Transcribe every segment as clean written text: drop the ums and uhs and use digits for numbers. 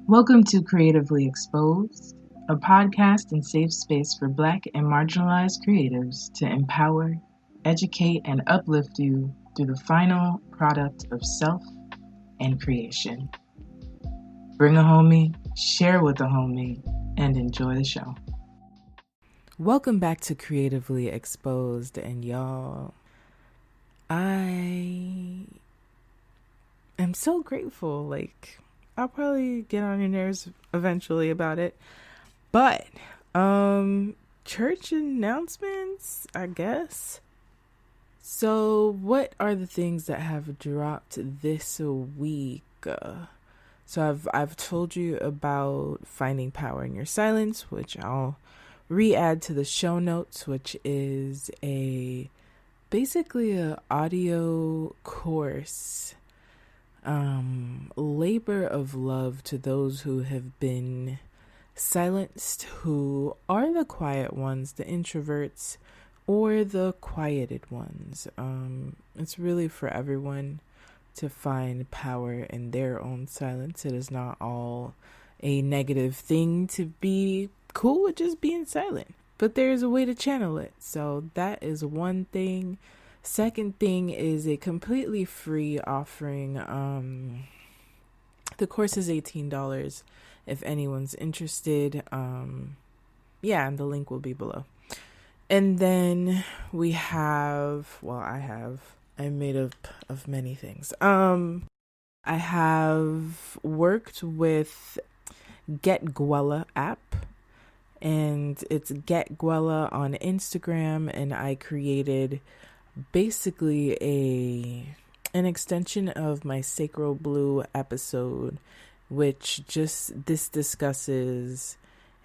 Welcome to Creatively Exposed, a podcast and safe space for Black and marginalized creatives to empower, educate, and uplift you through the final product of self and creation. Bring a homie, share with a homie, and enjoy the show. Welcome back to Creatively Exposed, and y'all, I am so grateful. I'll probably get on your nerves eventually about it, but church announcements, I guess. So what are the things that have dropped this week? So I've told you about finding power in your silence, which I'll re-add to the show notes, which is basically a audio course, labor of love to those who have been silenced, who are the quiet ones, the introverts, or the quieted ones. It's really for everyone to find power in their own silence. It is not all a negative thing to be cool with just being silent, but there's a way to channel it. So that is one thing. Second thing is a completely free offering. The course is $18 if anyone's interested. And the link will be below. And then we have, I'm made up of many things. I have worked with 𝐂𝐚𝐬𝐬𝐿 app, and it's 𝐂𝐚𝐬𝐬𝐿 on Instagram, and I created basically an extension of my Sacral Blue episode, which this discusses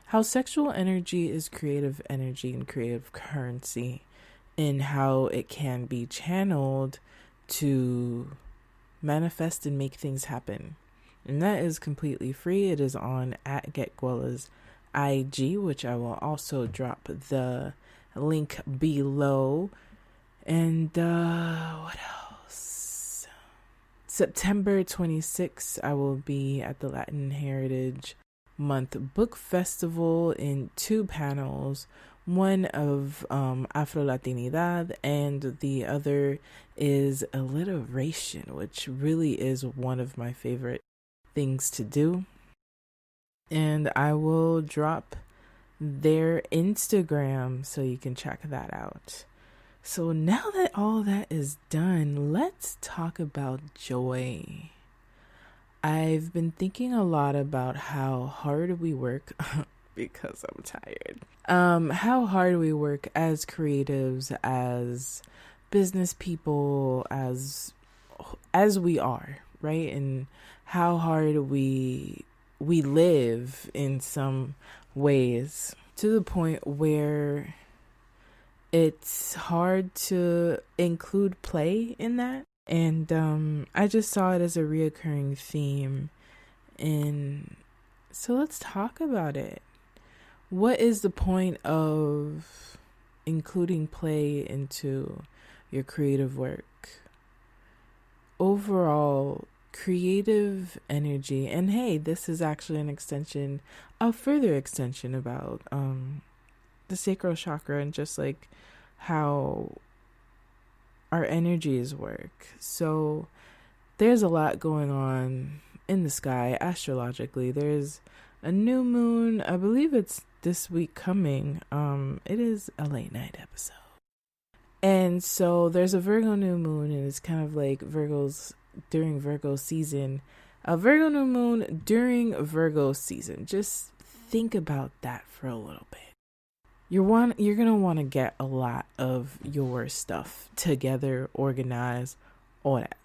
how sexual energy is creative energy and creative currency, and how it can be channeled to manifest and make things happen. And that is completely free. It is on @𝐂𝐚𝐬𝐿's IG, which I will also drop the link below. And what else? September 26th, I will be at the Latin Heritage Month Book Festival in 2 panels. One of Afro-Latinidad, and the other is alliteration, which really is one of my favorite things to do. And I will drop their Instagram so you can check that out. So now that all that is done, let's talk about joy. I've been thinking a lot about how hard we work because I'm tired. How hard we work as creatives, as business people, as we are, right? And how hard we live in some ways, to the point where it's hard to include play in that. And I just saw it as a reoccurring theme. And so let's talk about it. What is the point of including play into your creative work? Overall, creative energy, and hey, this is actually a further extension about the sacral chakra, and just like how our energies work. So there's a lot going on in the sky astrologically. There's a new moon, I believe it's this week coming. It is a late night episode. And so there's a Virgo new moon, and it's kind of like Virgos during Virgo season. A Virgo new moon during Virgo season. Just think about that for a little bit. You're going to want to get a lot of your stuff together, organized, all that.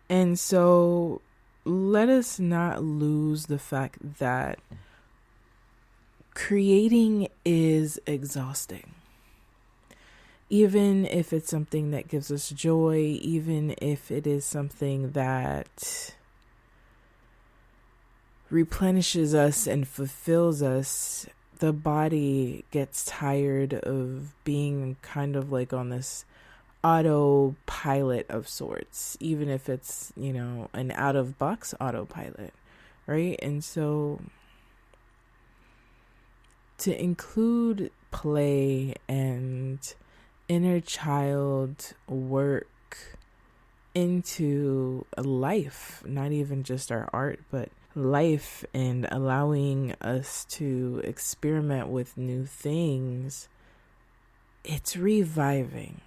And so let us not lose the fact that creating is exhausting. Even if it's something that gives us joy, even if it is something that replenishes us and fulfills us, the body gets tired of being kind of like on this autopilot of sorts, even if it's, an out-of-box autopilot, right? And so to include play and inner child work into life, not even just our art, but life, and allowing us to experiment with new things, it's reviving.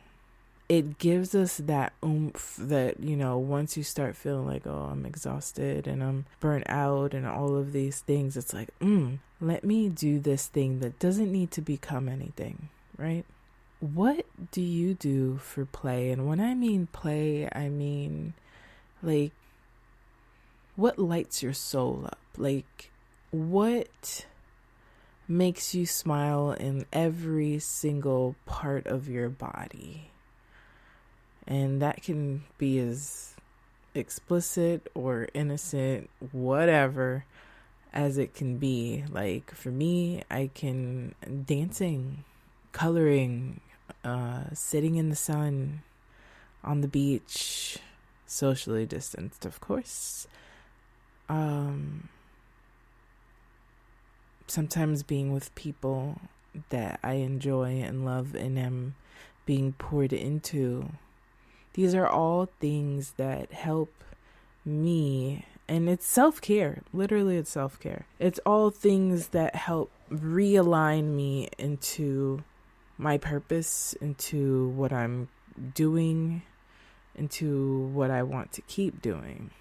It gives us that oomph that, once you start feeling like, oh, I'm exhausted and I'm burnt out and all of these things, it's like, let me do this thing that doesn't need to become anything, right? What do you do for play? And when I mean play, I mean like, what lights your soul up? Like, what makes you smile in every single part of your body? And that can be as explicit or innocent, whatever, as it can be. Like, for me, dancing, coloring, sitting in the sun, on the beach, socially distanced, of course. Sometimes being with people that I enjoy and love and am being poured into. These are all things that help me, and it's self-care. Literally, it's self-care. It's all things that help realign me into my purpose, into what I'm doing, into what I want to keep doing.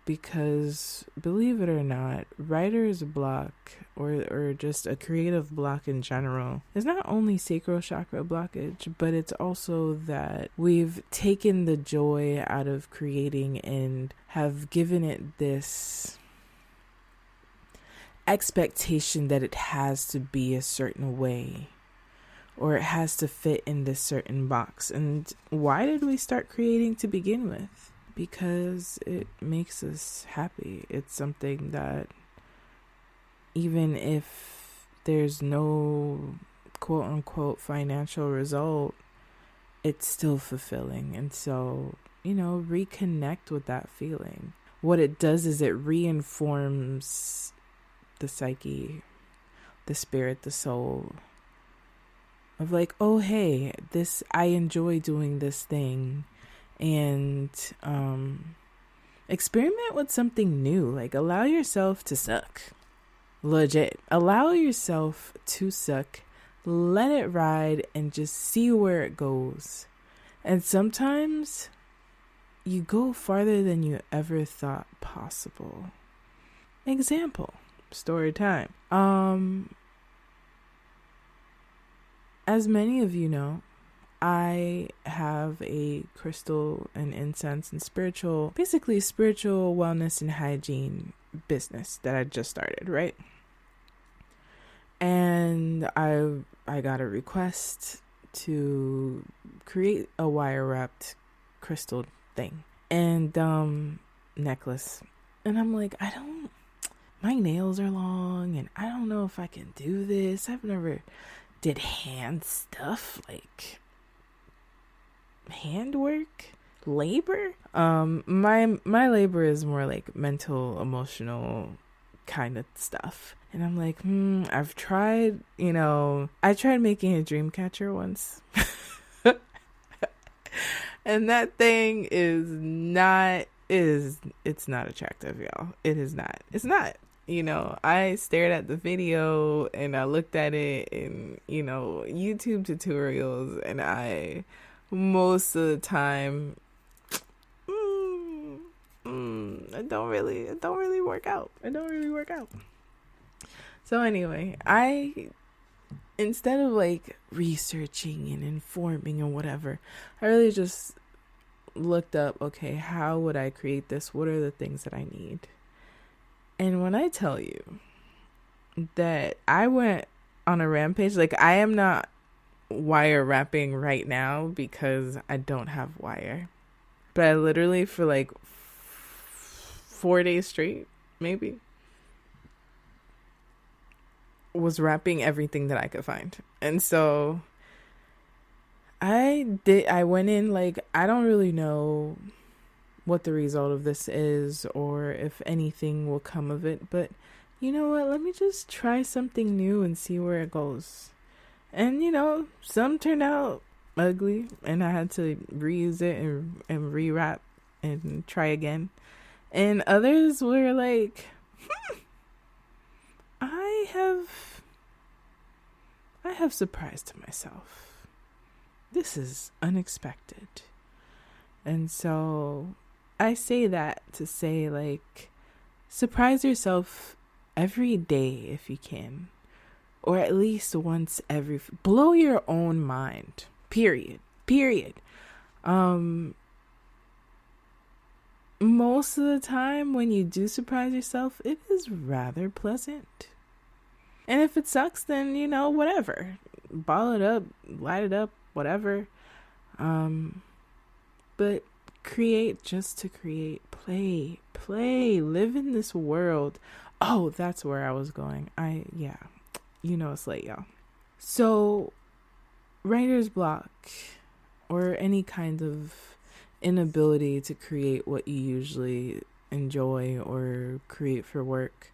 Because, believe it or not, writer's block, or just a creative block in general, is not only sacral chakra blockage, but it's also that we've taken the joy out of creating and have given it this expectation that it has to be a certain way, or it has to fit in this certain box. And why did we start creating to begin with? Because it makes us happy. It's something that, even if there's no quote unquote financial result, it's still fulfilling. And so, reconnect with that feeling. What it does is it reinforms the psyche, the spirit, the soul, of like, oh, hey, I enjoy doing this thing. And experiment with something new. Like, allow yourself to suck. Legit. Allow yourself to suck. Let it ride and just see where it goes. And sometimes you go farther than you ever thought possible. Example. Story time. As many of you know, I have a crystal and incense and spiritual wellness and hygiene business that I just started, right? And I got a request to create a wire wrapped crystal thing and necklace. And I'm like, my nails are long and I don't know if I can do this. I've never did hand stuff, like handwork, labor. My labor is more like mental, emotional kind of stuff. And I'm like, I've tried, I tried making a dream catcher once. And that thing it's not attractive, y'all. It's not. I stared at the video and I looked at it in, YouTube tutorials, and I most of the time it don't really work out. So anyway, instead of like researching and informing and whatever, I really just looked up, okay, how would I create this? What are the things that I need? And when I tell you that I went on a rampage, like, I am not wire wrapping right now because I don't have wire. But I literally, for like 4 days straight, maybe, was wrapping everything that I could find. And so I went in like, I don't really know what the result of this is or if anything will come of it. But you know what? Let me just try something new and see where it goes. And, some turned out ugly and I had to reuse it and rewrap and try again. And others were like, I have surprised myself. This is unexpected. And so I say that to say, like, surprise yourself every day if you can. Or at least once blow your own mind. Period. Most of the time when you do surprise yourself, it is rather pleasant. And if it sucks, then, whatever. Ball it up, light it up, whatever. But create just to create. Play. Live in this world. Oh, that's where I was going. It's late, y'all. So, writer's block or any kind of inability to create what you usually enjoy or create for work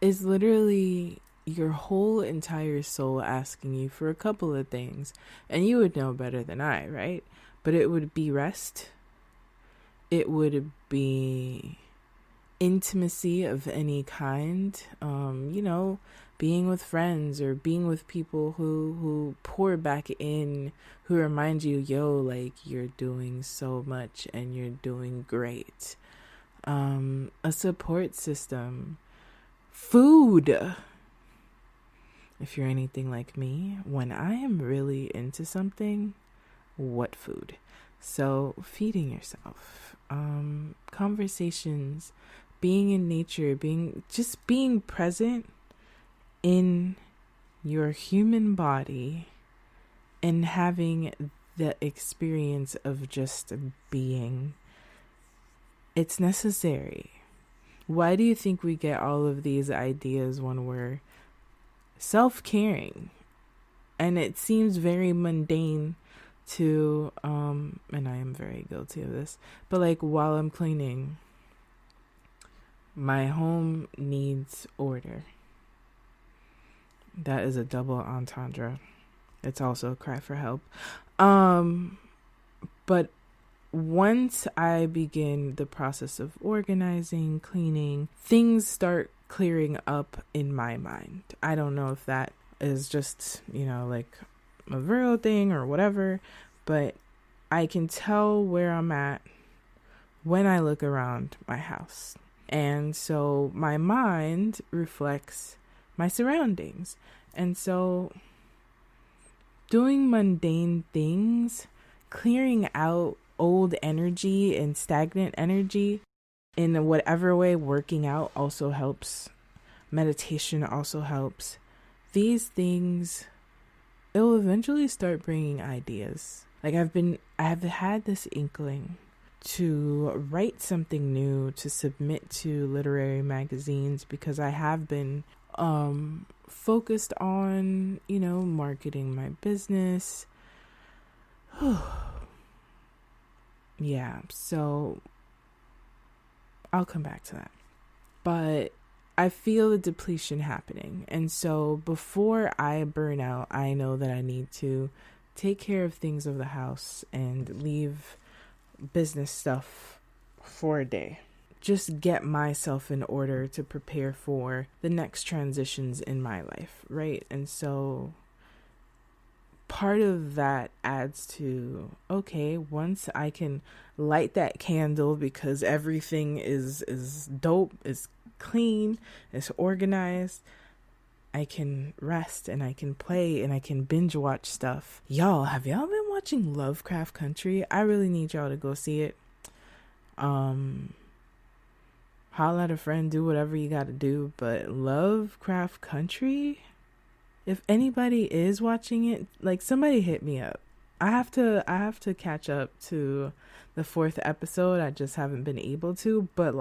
is literally your whole entire soul asking you for a couple of things. And you would know better than I, right? But it would be rest. It would be intimacy of any kind. Being with friends or being with people who pour back in, who remind you, like, you're doing so much and you're doing great. A support system. Food. If you're anything like me, when I am really into something, what food? So feeding yourself, conversations, being in nature, being present in your human body and having the experience of just being. It's necessary. Why do you think we get all of these ideas when we're self-caring? And it seems very mundane to, and I am very guilty of this, but like while I'm cleaning, my home needs order. That is a double entendre. It's also a cry for help. But once I begin the process of organizing, cleaning, things start clearing up in my mind. I don't know if that is just, like a Virgo thing or whatever, but I can tell where I'm at when I look around my house. And so my mind reflects my surroundings. And so doing mundane things, clearing out old energy and stagnant energy in whatever way, working out also helps. Meditation also helps. These things, it will eventually start bringing ideas. Like I have had this inkling to write something new, to submit to literary magazines, because I have been focused on, marketing my business. Yeah, so I'll come back to that. But I feel the depletion happening. And so before I burn out, I know that I need to take care of things of the house and leave business stuff for a day. Just get myself in order to prepare for the next transitions in my life, right? And so part of that adds to, okay, once I can light that candle because everything is dope, is clean, is organized, I can rest and I can play and I can binge watch stuff. Y'all, have y'all been watching Lovecraft Country? I really need y'all to go see it. Holla at a friend, do whatever you gotta do, but Lovecraft Country, if anybody is watching it, like, somebody hit me up. I have to catch up to the 4th episode. I just haven't been able to, but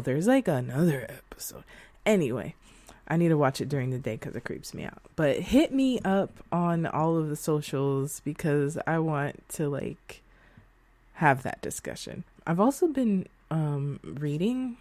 there's another episode. Anyway, I need to watch it during the day because it creeps me out. But hit me up on all of the socials because I want to have that discussion. I've also been reading.